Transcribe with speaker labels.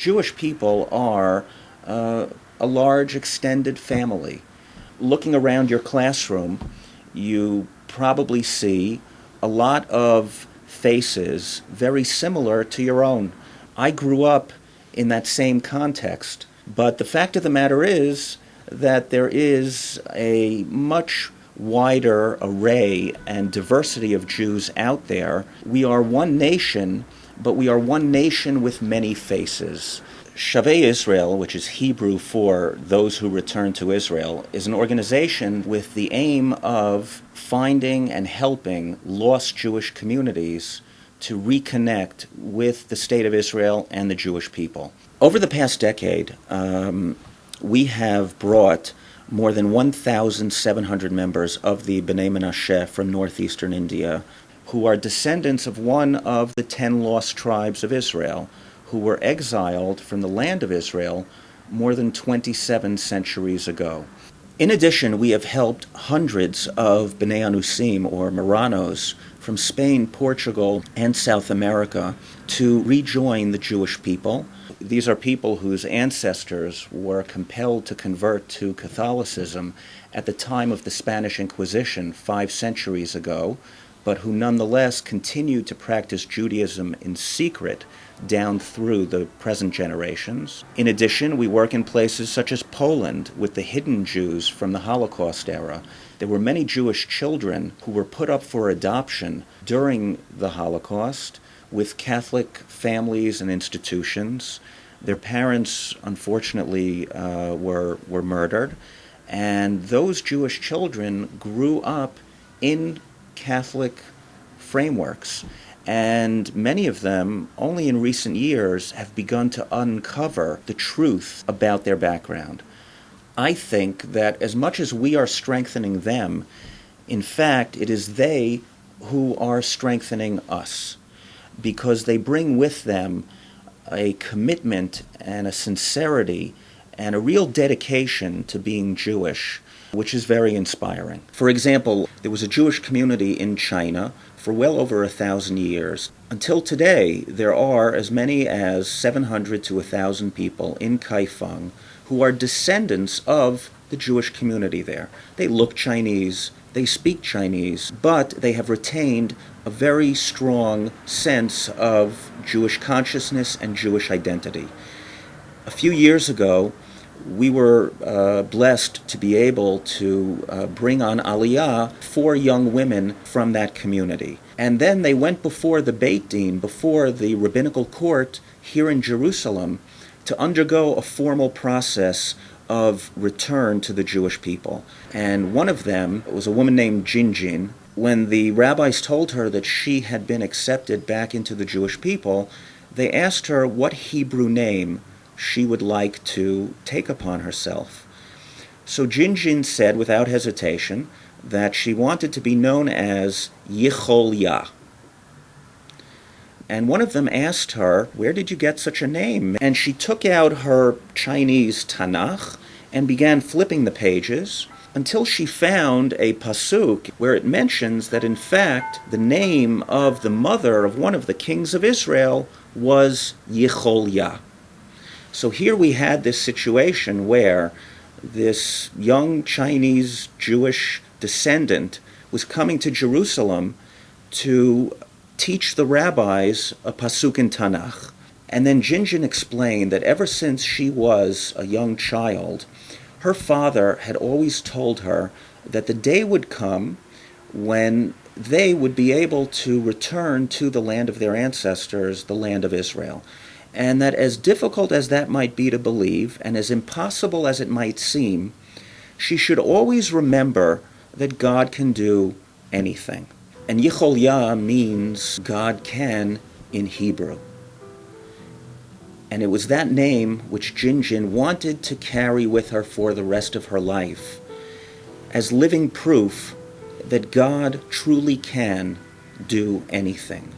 Speaker 1: Jewish people are a large extended family. Looking around your classroom, you probably see a lot of faces very similar to your own. I grew up in that same context, but the fact of the matter is that there is a much wider array and diversity of Jews out there. We are one nation, but we are one nation with many faces. Shavei Israel, which is Hebrew for those who return to Israel, is an organization with the aim of finding and helping lost Jewish communities to reconnect with the state of Israel and the Jewish people. Over the past decade, we have brought more than 1,700 members of the B'nai Menashe from northeastern India, who are descendants of one of the 10 lost tribes of Israel, who were exiled from the land of Israel more than 27 centuries ago. In addition, we have helped hundreds of B'nai Anusim, or Marranos, from Spain, Portugal, and South America to rejoin the Jewish people. These are people whose ancestors were compelled to convert to Catholicism at the time of the Spanish Inquisition 5 centuries ago, but who nonetheless continue to practice Judaism in secret down through the present generations. In addition, we work in places such as Poland with the hidden Jews from the Holocaust era. There were many Jewish children who were put up for adoption during the Holocaust with Catholic families and institutions. Their parents, unfortunately, were murdered, and those Jewish children grew up in Catholic frameworks, and many of them, only in recent years, have begun to uncover the truth about their background. I think that as much as we are strengthening them, in fact, it is they who are strengthening us, because they bring with them a commitment and a sincerity and a real dedication to being Jewish, which is very inspiring. For example, there was a Jewish community in China for well over 1,000 years. Until today, there are as many as 700 to 1,000 people in Kaifeng who are descendants of the Jewish community there. They look Chinese, they speak Chinese, but they have retained a very strong sense of Jewish consciousness and Jewish identity. A few years ago, we were blessed to be able to bring on Aliyah 4 young women from that community. And then they went before the Beit Din, before the rabbinical court here in Jerusalem, to undergo a formal process of return to the Jewish people. And one of them was a woman named Jinjin. When the rabbis told her that she had been accepted back into the Jewish people, they asked her what Hebrew name she would like to take upon herself. So Jinjin said without hesitation that she wanted to be known as Yicholya. And one of them asked her, "Where did you get such a name?" And she took out her Chinese Tanakh and began flipping the pages until she found a pasuk where it mentions that in fact the name of the mother of one of the kings of Israel was Yicholya. So here we had this situation where this young Chinese Jewish descendant was coming to Jerusalem to teach the rabbis a pasuk in Tanakh. And then Jinjin explained that ever since she was a young child, her father had always told her that the day would come when they would be able to return to the land of their ancestors, the land of Israel. And that as difficult as that might be to believe, and as impossible as it might seem, she should always remember that God can do anything. And Yicholya means God can in Hebrew. And it was that name which Jinjin wanted to carry with her for the rest of her life, as living proof that God truly can do anything.